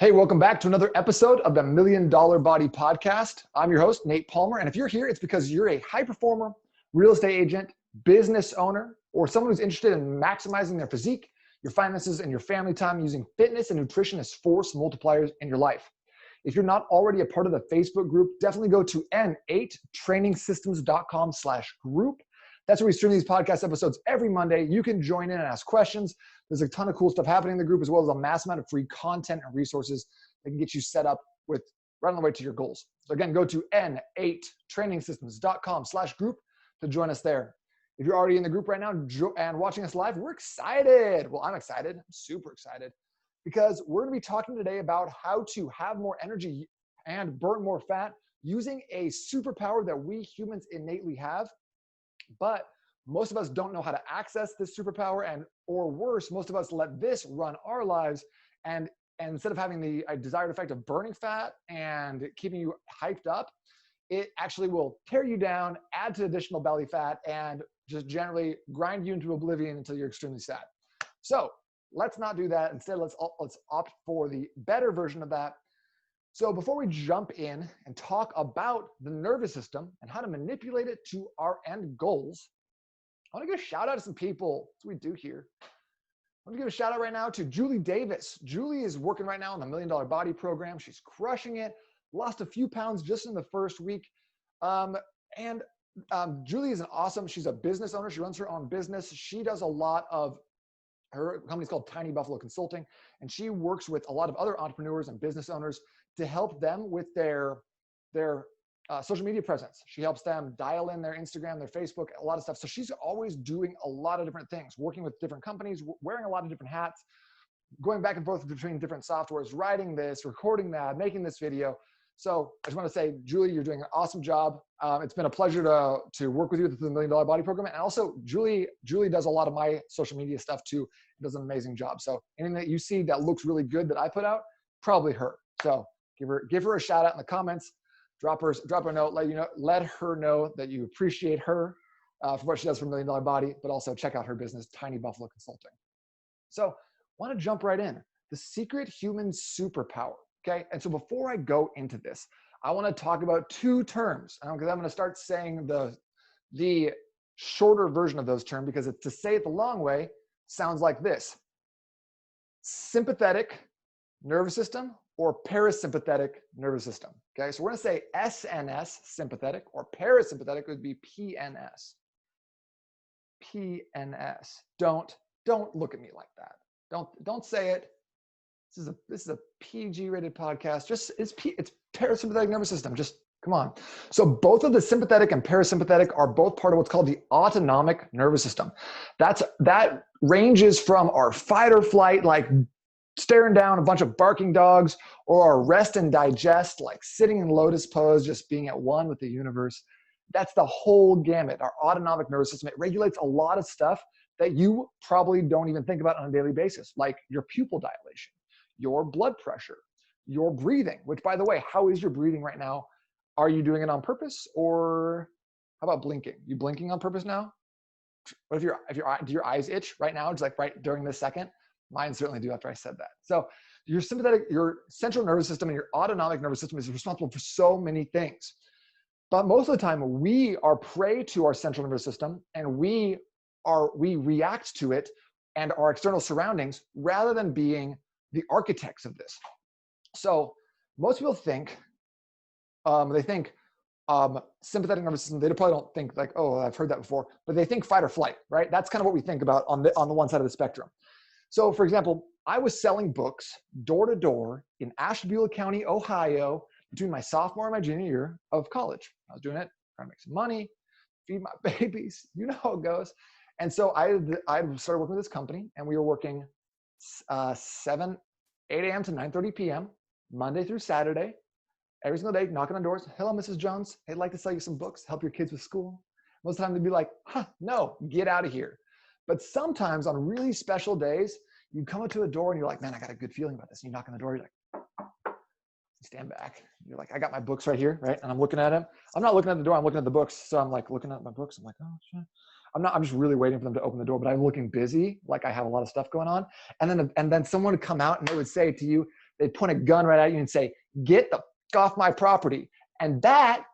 Hey, welcome back to another episode of the $1 Million Body Podcast. I'm your host, Nate Palmer. And if you're here, it's because you're a high performer, real estate agent, business owner, or someone who's interested in maximizing their physique, your finances, and your family time using fitness and nutrition as force multipliers in your life. If you're not already a part of the Facebook group, definitely go to n8trainingsystems.com/group. That's where we stream these podcast episodes every Monday. You can join in and ask questions. There's a ton of cool stuff happening in the group, as well as a mass amount of free content and resources that can get you set up with right on the way to your goals. So again, go to n8trainingsystems.com/group to join us there. If you're already in the group right now and watching us live, we're excited. Well, I'm excited. I'm super excited because we're going to be talking today about how to have more energy and burn more fat using a superpower that we humans innately have. But most of us don't know how to access this superpower, and or worse, most of us let this run our lives, and instead of having the desired effect of burning fat and keeping you hyped up, it actually will tear you down, add to additional belly fat, and just generally grind you into oblivion until you're extremely sad. So let's not do that. Instead, let's opt for the better version of that. So before we jump in and talk about the nervous system and how to manipulate it to our end goals, I want to give a shout out to some people. That's what we do here. I want to give a shout out right now to Julie Davis. Julie is working right now on the $1 Million Body program. She's crushing it. Lost a few pounds just in the first week. Julie is she's a business owner. She runs her own business. She does a lot of, her company's called Tiny Buffalo Consulting, and she works with a lot of other entrepreneurs and business owners to help them with their social media presence. She helps them dial in their Instagram, their Facebook, a lot of stuff. So she's always doing a lot of different things, working with different companies, wearing a lot of different hats, going back and forth between different softwares, writing this, recording that, making this video. So I just want to say, Julie, you're doing an awesome job. It's been a pleasure to work with you with the $1 Million Body program. And also Julie does a lot of my social media stuff too. Does an amazing job. So anything that you see that looks really good that I put out, probably her. So give her a shout out in the comments. Drop her a note. Let her know that you appreciate her for what she does for $1 Million Body, but also check out her business, Tiny Buffalo Consulting. So I want to jump right in. The secret human superpower. Okay. And so before I go into this, I want to talk about two terms, because I'm going to start saying the shorter version of those terms, because to say it the long way sounds like this: sympathetic nervous system or parasympathetic nervous system. Okay. So we're going to say SNS, sympathetic, or parasympathetic would be PNS. PNS. Don't look at me like that. Don't say it. This is a PG rated podcast. It's parasympathetic nervous system. Just come on. So both of the sympathetic and parasympathetic are both part of what's called the autonomic nervous system. That ranges from our fight or flight, like staring down a bunch of barking dogs, or our rest and digest, like sitting in lotus pose, just being at one with the universe. That's the whole gamut. Our autonomic nervous system, it regulates a lot of stuff that you probably don't even think about on a daily basis, like your pupil dilation, your blood pressure, your breathing, which, by the way, how is your breathing right now? Are you doing it on purpose, or how about blinking? You blinking on purpose now? What do your eyes itch right now? Just like right during this second? Mine certainly do after I said that. So your central nervous system and your autonomic nervous system is responsible for so many things. But most of the time we are prey to our central nervous system, and we react to it and our external surroundings rather than being the architects of this. So most people think, sympathetic nervous system, they probably don't think like, oh, I've heard that before, but they think fight or flight, right? That's kind of what we think about on the one side of the spectrum. So for example, I was selling books door to door in Ashtabula County, Ohio, between my sophomore and my junior year of college. I was doing it, trying to make some money, feed my babies, you know how it goes. And so I started working with this company, and we were working 8 a.m. to 9:30 p.m., Monday through Saturday, every single day, knocking on doors. Hello, Mrs. Jones. I'd like to sell you some books, help your kids with school. Most of the time they'd be like, no, get out of here. But sometimes on really special days, you come up to a door and you're like, man, I got a good feeling about this. And you knock on the door, you're like, stand back. You're like, I got my books right here, right? And I'm looking at them. I'm not looking at the door, I'm looking at the books. So I'm like looking at my books. I'm like, oh shit. I'm just really waiting for them to open the door, but I'm looking busy, like I have a lot of stuff going on. And then someone would come out and they would say to you, They'd point a gun right at you and say, get the f off my property. And that,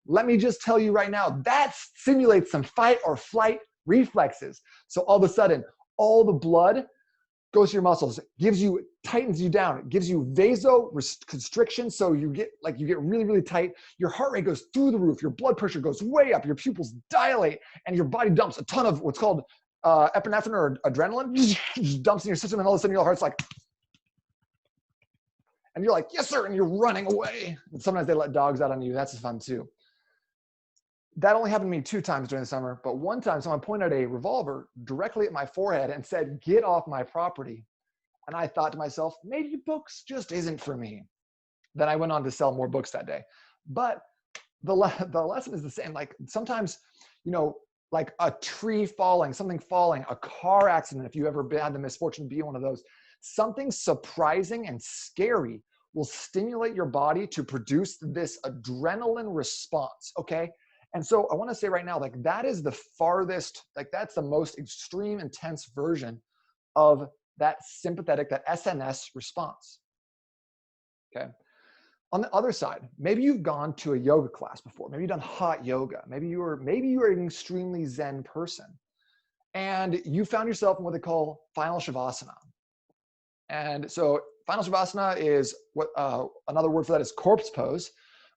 let me just tell you right now, that simulates some fight or flight reflexes. So all of a sudden, all the blood goes to your muscles, tightens you down. It gives you vasoconstriction. So you get really, really tight. Your heart rate goes through the roof. Your blood pressure goes way up. Your pupils dilate and your body dumps a ton of what's called epinephrine or adrenaline, just dumps in your system. And all of a sudden your heart's like, and you're like, yes, sir. And you're running away. And sometimes they let dogs out on you. That's fun too. That only happened to me 2 times during the summer, but one time someone pointed a revolver directly at my forehead and said, get off my property. And I thought to myself, maybe books just isn't for me. Then I went on to sell more books that day. But the lesson is the same. Like sometimes, like a tree falling, something falling, a car accident, if you ever had the misfortune to be one of those, something surprising and scary will stimulate your body to produce this adrenaline response, okay? And so I want to say right now, like that is the farthest, like that's the most extreme, intense version of that sympathetic, that SNS response, okay? On the other side, maybe you've gone to a yoga class before. Maybe you've done hot yoga. Maybe you are an extremely Zen person and you found yourself in what they call final shavasana. And so final shavasana is what another word for that is corpse pose.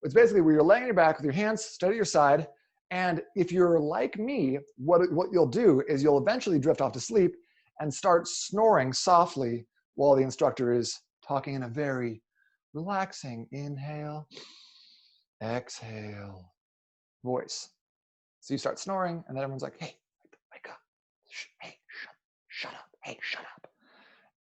It's basically where you're laying on your back with your hands straight at your side. And if you're like me, what you'll do is you'll eventually drift off to sleep and start snoring softly while the instructor is talking in a very relaxing inhale, exhale voice. So you start snoring and then everyone's like, hey, wake up. Hey, shut up. Hey, shut up.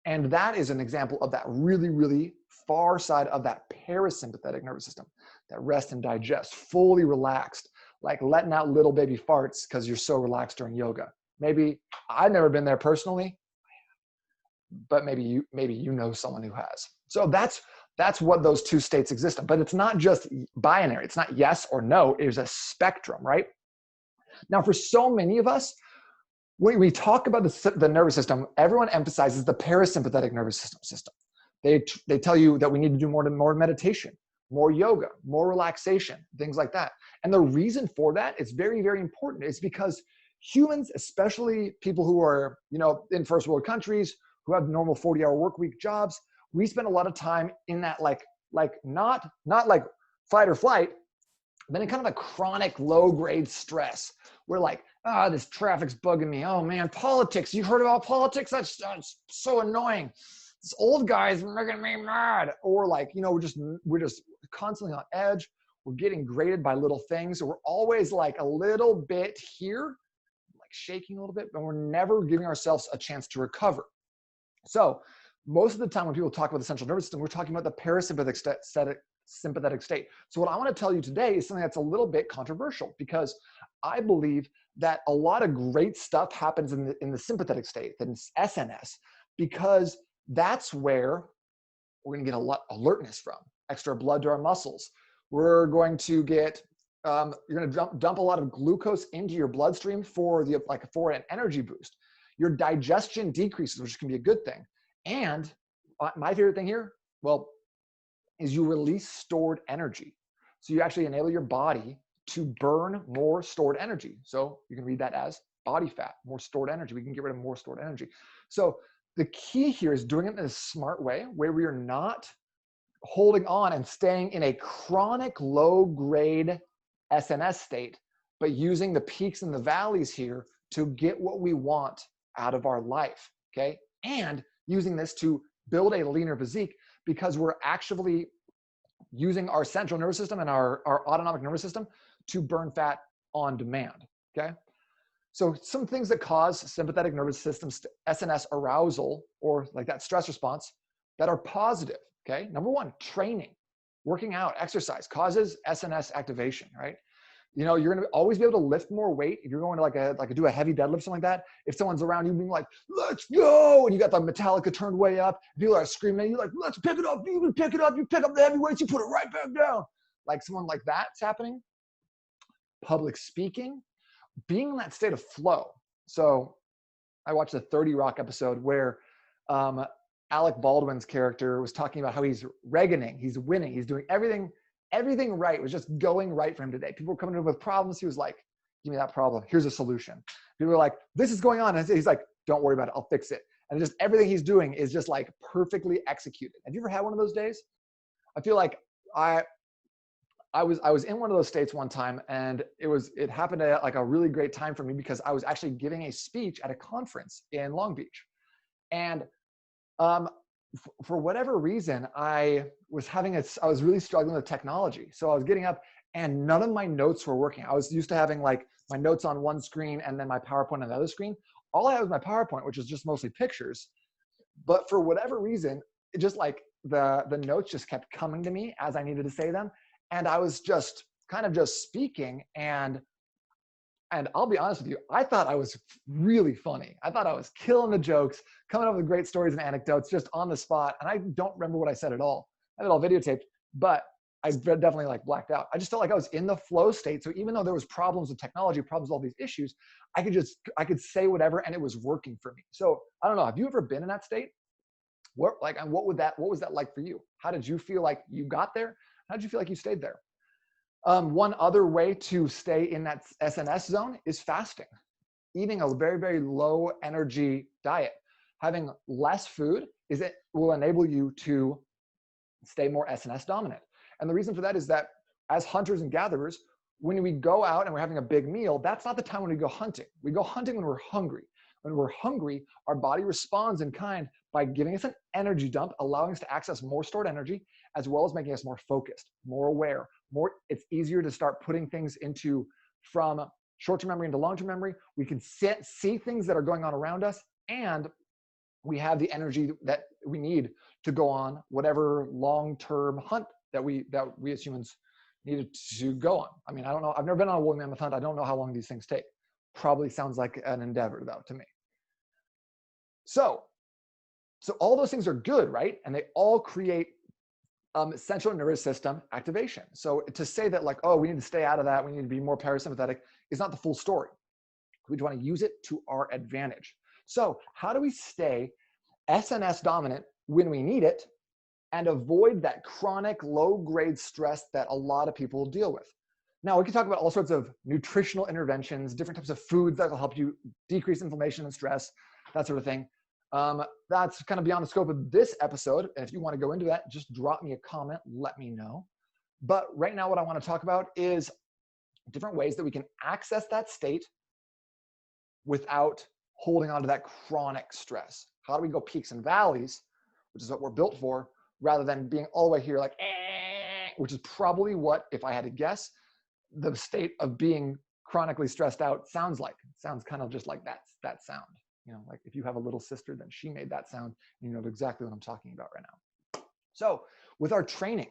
And that is an example of that really, really far side of that parasympathetic nervous system, that rest and digest, fully relaxed, like letting out little baby farts because you're so relaxed during yoga. Maybe I've never been there personally, but maybe you know someone who has. So that's what those 2 states exist in. But it's not just binary. It's not yes or no. It's a spectrum, right? Now, for so many of us, when we talk about the nervous system, everyone emphasizes the parasympathetic nervous system. They tell you that we need to do more meditation, more yoga, more relaxation, things like that. And the reason for that is very, very important. It's because humans, especially people who are, in first world countries, who have normal 40-hour work week jobs, we spend a lot of time in that like not like fight or flight, but in kind of a chronic low-grade stress. We're like, this traffic's bugging me. Oh man, politics. You heard about politics? That's so annoying. This old guy's making me mad. Or like, we're just constantly on edge. We're getting graded by little things. So we're always like a little bit here, like shaking a little bit, but we're never giving ourselves a chance to recover. So most of the time when people talk about the central nervous system, we're talking about the parasympathetic sympathetic state. So what I want to tell you today is something that's a little bit controversial, because I believe that a lot of great stuff happens in the sympathetic state, in SNS, because that's where we're going to get a lot alertness from, extra blood to our muscles. We're going to get, you're going to dump a lot of glucose into your bloodstream for an energy boost. Your digestion decreases, which can be a good thing. And my favorite thing here, is you release stored energy. So you actually enable your body to burn more stored energy. So you can read that as body fat, more stored energy. We can get rid of more stored energy. So the key here is doing it in a smart way where we are not holding on and staying in a chronic low-grade SNS state, but using the peaks and the valleys here to get what we want out of our life, okay? And using this to build a leaner physique, because we're actually using our central nervous system and our autonomic nervous system to burn fat on demand, okay? So some things that cause sympathetic nervous system SNS arousal, or like that stress response, that are positive, okay? Number 1, training, working out, exercise causes SNS activation, right? You're going to always be able to lift more weight if you're going to do a heavy deadlift, something like that. If someone's around you being like, let's go, and you got the Metallica turned way up, people are screaming, you're like, let's pick it up, you can pick it up, you pick up the heavy weights, you put it right back down. Like someone like that's happening. Public speaking, being in that state of flow. So I watched a 30 Rock episode where Alec Baldwin's character was talking about how he's Reaganing, he's winning, he's doing everything right, was just going right for him today. People were coming to him with problems. He was like, give me that problem. Here's a solution. People were like, this is going on. And he's like, don't worry about it. I'll fix it. And just everything he's doing is just like perfectly executed. Have you ever had one of those days? I feel like I was in one of those states one time, and it happened at like a really great time for me because I was actually giving a speech at a conference in Long Beach. And for whatever reason, I was really struggling with technology. So I was getting up and none of my notes were working. I was used to having like my notes on one screen and then my PowerPoint on the other screen. All I had was my PowerPoint, which is just mostly pictures. But for whatever reason, it just like the notes just kept coming to me as I needed to say them. And I was just kind of just speaking, and I'll be honest with you, I thought I was really funny. I thought I was killing the jokes, coming up with great stories and anecdotes just on the spot. And I don't remember what I said at all. I had it all videotaped, but I definitely like blacked out. I just felt like I was in the flow state. So even though there was problems with technology, problems, all these issues, I could say whatever and it was working for me. So I don't know. Have you ever been in that state? What was that like for you? How did you feel like you got there? How did you feel like you stayed there? One other way to stay in that SNS zone is fasting, eating a very, very low energy diet. Having less food will enable you to stay more SNS dominant. And the reason for that is that as hunters and gatherers, when we go out and we're having a big meal, that's not the time when we go hunting. We go hunting when we're hungry. When we're hungry, our body responds in kind by giving us an energy dump, allowing us to access more stored energy, as well as making us more focused, more aware, it's easier to start putting things from short-term memory into long-term memory. We can see things that are going on around us, and we have the energy that we need to go on whatever long-term hunt that we as humans needed to go on. I mean, I don't know. I've never been on a woolly mammoth hunt. I don't know how long these things take. Probably sounds like an endeavor, though, to me. So all those things are good, right? And they all create central nervous system activation. So to say that like, oh, we need to stay out of that, we need to be more parasympathetic, is not the full story. We want to use it to our advantage. So how do we stay SNS dominant when we need it and avoid that chronic low-grade stress that a lot of people deal with? Now, we can talk about all sorts of nutritional interventions, different types of foods that will help you decrease inflammation and stress, that sort of thing. That's kind of beyond the scope of this episode. And if you want to go into that, just drop me a comment, let me know. But right now, what I want to talk about is different ways that we can access that state without holding on to that chronic stress. How do we go peaks and valleys, which is what we're built for, rather than being all the way here like, which is probably what, if I had to guess, the state of being chronically stressed out sounds like. It sounds kind of just like that sound. You know, like if you have a little sister, then she made that sound. You know exactly what I'm talking about right now. So with our training,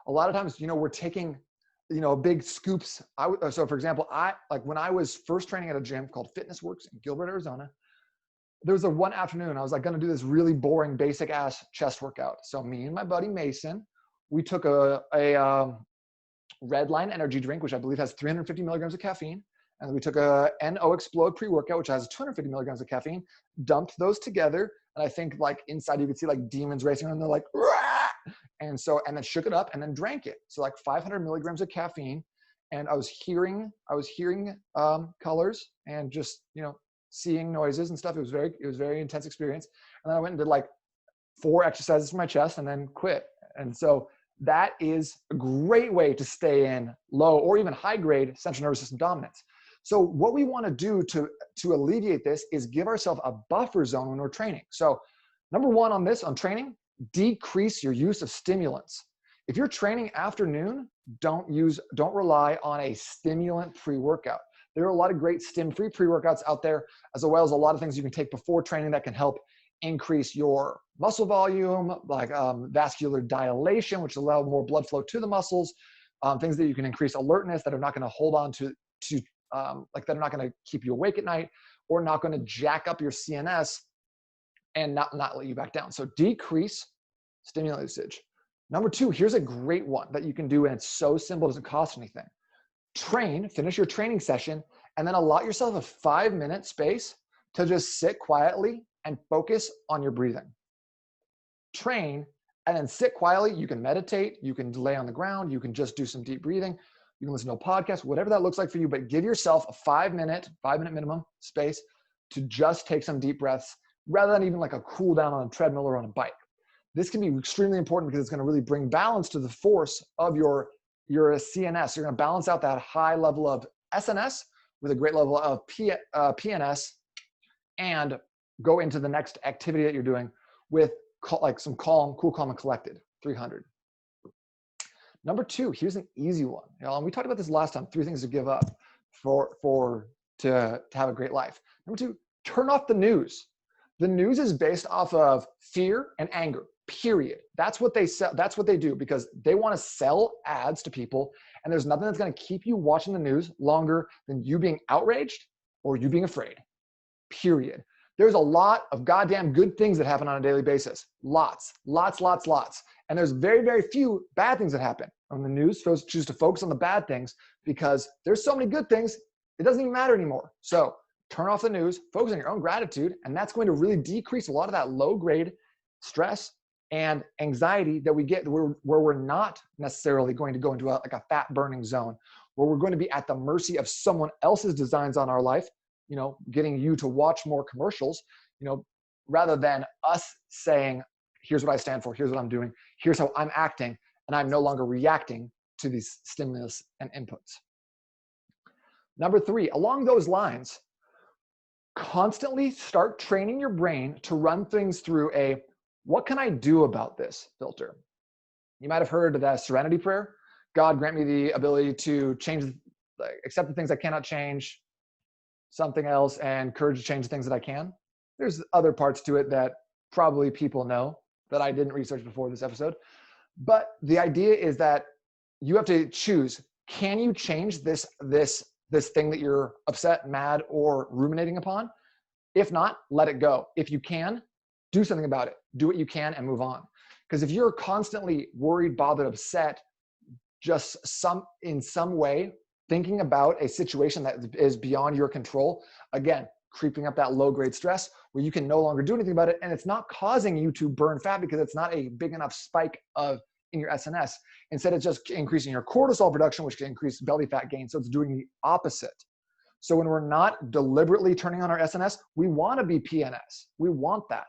a lot of times, we're taking, big scoops. So for example, when I was first training at a gym called Fitness Works in Gilbert, Arizona, there was one afternoon, I was like going to do this really boring, basic ass chest workout. So me and my buddy Mason, we took a Red Line energy drink, which I believe has 350 milligrams of caffeine. And we took a NO Explode pre-workout, which has 250 milligrams of caffeine, dumped those together. And I think like inside you could see like demons racing around. They're like, rah! And then shook it up and then drank it. So like 500 milligrams of caffeine. And I was hearing colors and just, seeing noises and stuff. It was very intense experience. And then I went and did like 4 exercises for my chest and then quit. And so that is a great way to stay in low or even high grade central nervous system dominance. So what we want to do to alleviate this is give ourselves a buffer zone when we're training. So number one on training, decrease your use of stimulants. If you're training afternoon, don't rely on a stimulant pre-workout. There are a lot of great stim-free pre-workouts out there, as well as a lot of things you can take before training that can help increase your muscle volume, like vascular dilation, which allow more blood flow to the muscles, things that you can increase alertness that are not going to hold on to like that are not going to keep you awake at night, or not going to jack up your CNS and not let you back down. So decrease stimulant usage. Number 2, here's a great one that you can do, and it's so simple, it doesn't cost anything. Finish your training session, and then allot yourself a 5-minute space to just sit quietly and focus on your breathing. train, and then sit quietly. You can meditate, you can lay on the ground, you can just do some deep breathing, you can listen to a podcast, whatever that looks like for you, but give yourself a 5-minute minimum space to just take some deep breaths rather than even like a cool down on a treadmill or on a bike. This can be extremely important because it's going to really bring balance to the force of your CNS. You're going to balance out that high level of SNS with a great level of PNS and go into the next activity that you're doing with like some calm, cool, calm, and collected, 300. Number 2, here's an easy one. And we talked about this last time, 3 things to give up to have a great life. Number 2, turn off the news. The news is based off of fear and anger, period. That's what they sell. That's what they do because they want to sell ads to people. And there's nothing that's going to keep you watching the news longer than you being outraged or you being afraid, period. There's a lot of goddamn good things that happen on a daily basis. Lots. And there's very, very few bad things that happen. On the news, folks choose to focus on the bad things because there's so many good things, it doesn't even matter anymore. So turn off the news, focus on your own gratitude, and that's going to really decrease a lot of that low-grade stress and anxiety that we get where we're not necessarily going to go into a fat-burning zone, where we're going to be at the mercy of someone else's designs on our life, getting you to watch more commercials, rather than us saying, here's what I stand for, here's what I'm doing, here's how I'm acting, and I'm no longer reacting to these stimulus and inputs. Number 3, along those lines, constantly start training your brain to run things through a what can I do about this filter. You might have heard the serenity prayer. God grant me the ability to accept the things I cannot change, something else, and courage to change the things that I can. There's other parts to it that probably people know that I didn't research before this episode. But the idea is that you have to choose, can you change this thing that you're upset, mad, or ruminating upon? If not, let it go. If you can, do something about it. Do what you can and move on. Because if you're constantly worried, bothered, upset, just in some way thinking about a situation that is beyond your control, again, creeping up that low-grade stress where you can no longer do anything about it, and it's not causing you to burn fat because it's not a big enough spike in your SNS. Instead, it's just increasing your cortisol production, which can increase belly fat gain. So it's doing the opposite. So when we're not deliberately turning on our SNS, we want to be PNS. We want that.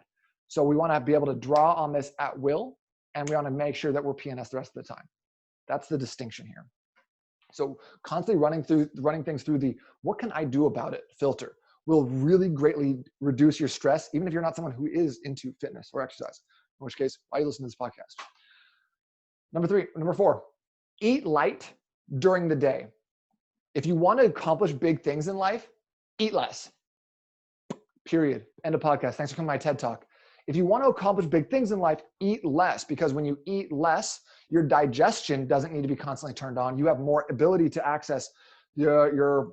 So we want to be able to draw on this at will, and we want to make sure that we're PNS the rest of the time. That's the distinction here. So constantly running things through the what can I do about it filter will really greatly reduce your stress, even if you're not someone who is into fitness or exercise, in which case, why are you listening to this podcast? Number 4, eat light during the day. If you want to accomplish big things in life, eat less. Period. End of podcast. Thanks for coming to my TED Talk. If you want to accomplish big things in life, eat less, because when you eat less, your digestion doesn't need to be constantly turned on. You have more ability to access your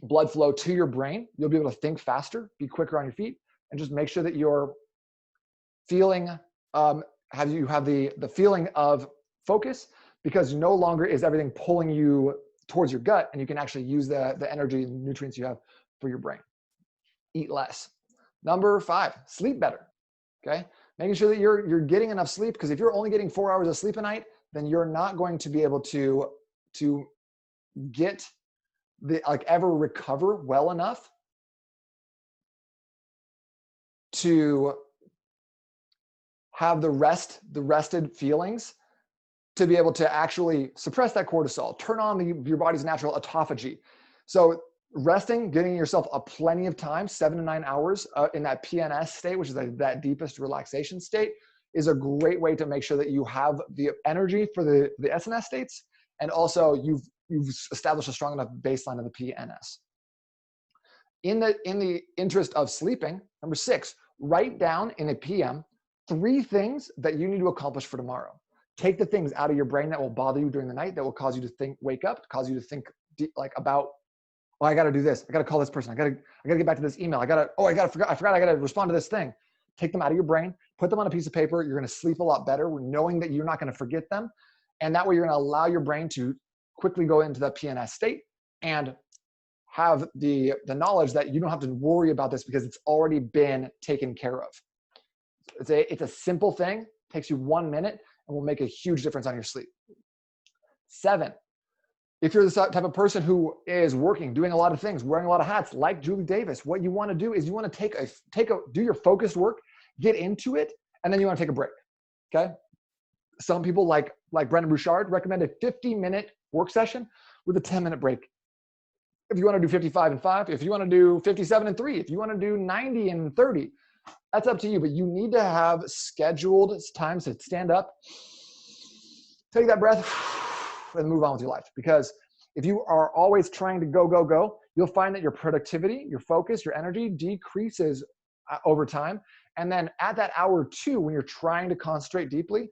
blood flow to your brain. You'll be able to think faster, be quicker on your feet, and just make sure that you're feeling, you have the feeling of focus, because no longer is everything pulling you towards your gut, and you can actually use the energy and nutrients you have for your brain. Eat less. Number 5, sleep better. Okay, making sure that you're getting enough sleep, because if you're only getting 4 hours of sleep a night, then you're not going to be able to get ever recover well enough to have the rested feelings to be able to actually suppress that cortisol, turn on your body's natural autophagy. So resting, giving yourself plenty of time, 7 to 9 hours in that PNS state, which is that deepest relaxation state, is a great way to make sure that you have the energy for the SNS states, and also you've established a strong enough baseline of the PNS. In the interest of sleeping, number 6, write down in a PM 3 things that you need to accomplish for tomorrow. Take the things out of your brain that will bother you during the night, that will cause you to wake up, cause you to think about, oh, I got to do this. I got to call this person. I got to get back to this email. I forgot I got to respond to this thing. Take them out of your brain, put them on a piece of paper. You're going to sleep a lot better knowing that you're not going to forget them. And that way you're going to allow your brain to quickly go into the PNS state and have the knowledge that you don't have to worry about this because it's already been taken care of. It's a simple thing, takes you 1 minute and will make a huge difference on your sleep. 7, if you're the type of person who is working, doing a lot of things, wearing a lot of hats, like Julie Davis, what you want to do is you want to do your focused work, get into it, and then you want to take a break. Okay. Some people like Brendon Burchard recommend a 50-minute work session with a 10-minute break. If you want to do 55 and 5, if you want to do 57 and 3, if you want to do 90 and 30, that's up to you. But you need to have scheduled times to stand up, take that breath, and move on with your life. Because if you are always trying to go, you'll find that your productivity, your focus, your energy decreases over time. And then at that hour 2, when you're trying to concentrate deeply,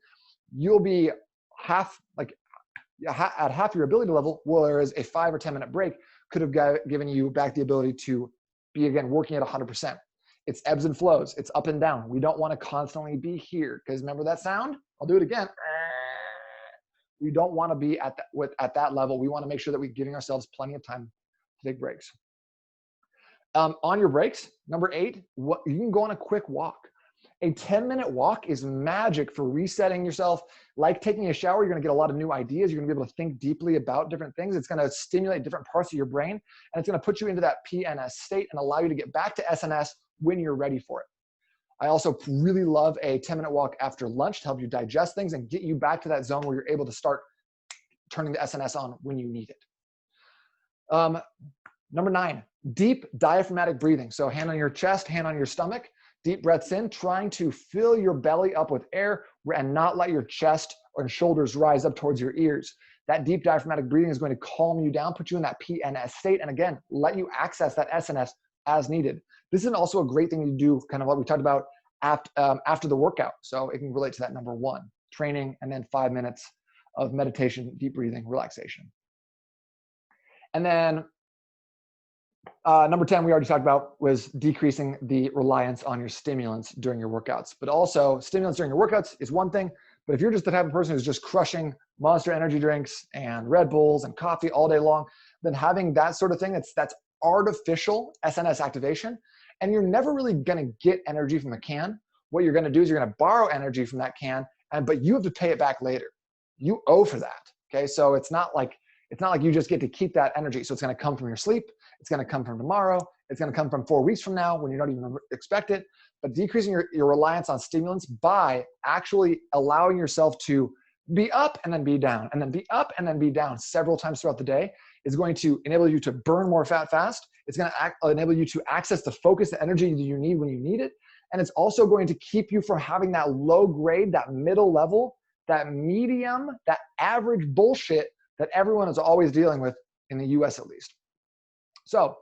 you'll be at half your ability level, whereas a 5 or 10-minute break could have given you back the ability to be, again, working at 100%. It's ebbs and flows. It's up and down. We don't want to constantly be here, because remember that sound? I'll do it again. We don't want to be at that level. We want to make sure that we're giving ourselves plenty of time to take breaks. On your breaks, number 8, you can go on a quick walk. A 10-minute walk is magic for resetting yourself. Like taking a shower, you're going to get a lot of new ideas. You're going to be able to think deeply about different things. It's going to stimulate different parts of your brain, and it's going to put you into that PNS state and allow you to get back to SNS when you're ready for it. I also really love a 10-minute walk after lunch to help you digest things and get you back to that zone where you're able to start turning the SNS on when you need it. Number 9, deep diaphragmatic breathing. So hand on your chest, hand on your stomach, deep breaths in, trying to fill your belly up with air and not let your chest or shoulders rise up towards your ears. That deep diaphragmatic breathing is going to calm you down, put you in that PNS state, and again, let you access that SNS as needed. This is also a great thing to do, kind of what we talked about after the workout. So it can relate to that number 1, training, and then 5 minutes of meditation, deep breathing, relaxation. And then number 10, we already talked about, was decreasing the reliance on your stimulants during your workouts. But also, stimulants during your workouts is one thing, but if you're just the type of person who's just crushing Monster energy drinks and Red Bulls and coffee all day long, then having that sort of thing, that's artificial SNS activation, and you're never really going to get energy from the can. What you're going to do is you're going to borrow energy from that can, but you have to pay it back later. You owe for that. Okay, so it's not like you just get to keep that energy. So it's going to come from your sleep. It's going to come from tomorrow. It's going to come from 4 weeks from now when you don't even expect it. But decreasing your reliance on stimulants by actually allowing yourself to be up and then be down, and then be up and then be down several times throughout the day is going to enable you to burn more fat fast. It's going to enable you to access the focus, the energy that you need when you need it. And it's also going to keep you from having that low grade, that middle level, that medium, that average bullshit that everyone is always dealing with, in the US at least. So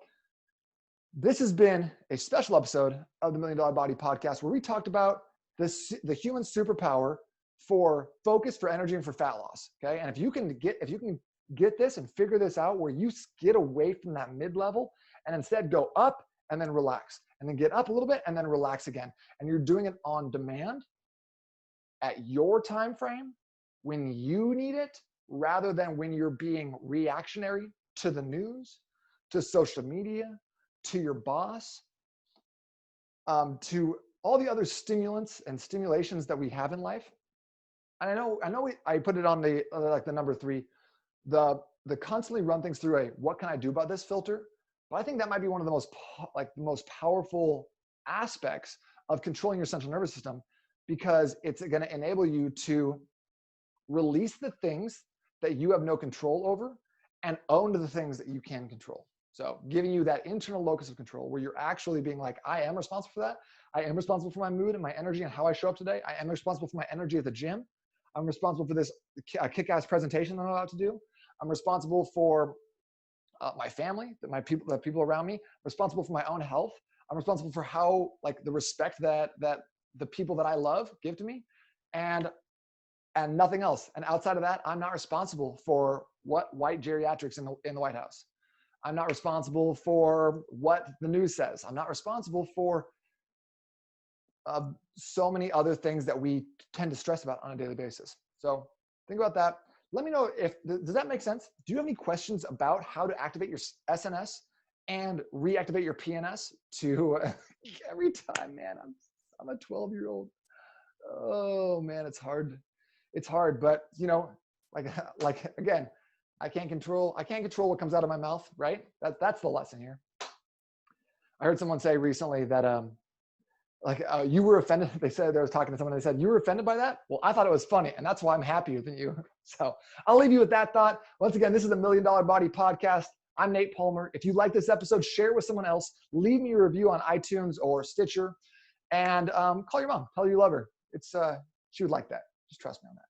this has been a special episode of the $1 Million Body Podcast, where we talked about the human superpower for focus, for energy, and for fat loss. Okay, and if you can get this and figure this out, where you get away from that mid-level and instead go up and then relax, and then get up a little bit and then relax again, and you're doing it on demand at your time frame when you need it, rather than when you're being reactionary to the news, to social media, to your boss, to all the other stimulants and stimulations that we have in life. And I put it on the number 3, the constantly run things through a what can I do about this filter. But I think that might be one of the most powerful aspects of controlling your central nervous system, because it's going to enable you to release the things that you have no control over and own the things that you can control. So giving you that internal locus of control, where you're actually being like, I am responsible for that. I am responsible for my mood and my energy and how I show up today. I am responsible for my energy at the gym. I'm responsible for this kick-ass presentation that I'm about to do. I'm responsible for my family, the people around me. I'm responsible for my own health. I'm responsible for how, the respect that the people that I love give to me, and nothing else. And outside of that, I'm not responsible for what white geriatrics in the White House. I'm not responsible for what the news says. I'm not responsible for so many other things that we tend to stress about on a daily basis. So think about that. Let me know does that make sense? Do you have any questions about how to activate your SNS and reactivate your PNS to every time, man, I'm a 12-year-old. Oh man, it's hard. It's hard, but you know, like again, I can't control what comes out of my mouth, right? That's the lesson here. I heard someone say recently that you were offended. They said, they was talking to someone, they said, you were offended by that? Well, I thought it was funny, and that's why I'm happier than you. So I'll leave you with that thought. Once again, this is the $1 Million Body Podcast. I'm Nate Palmer. If you like this episode, share it with someone else. Leave me a review on iTunes or Stitcher, and call your mom. Tell her you love her. She would like that. Just trust me on that.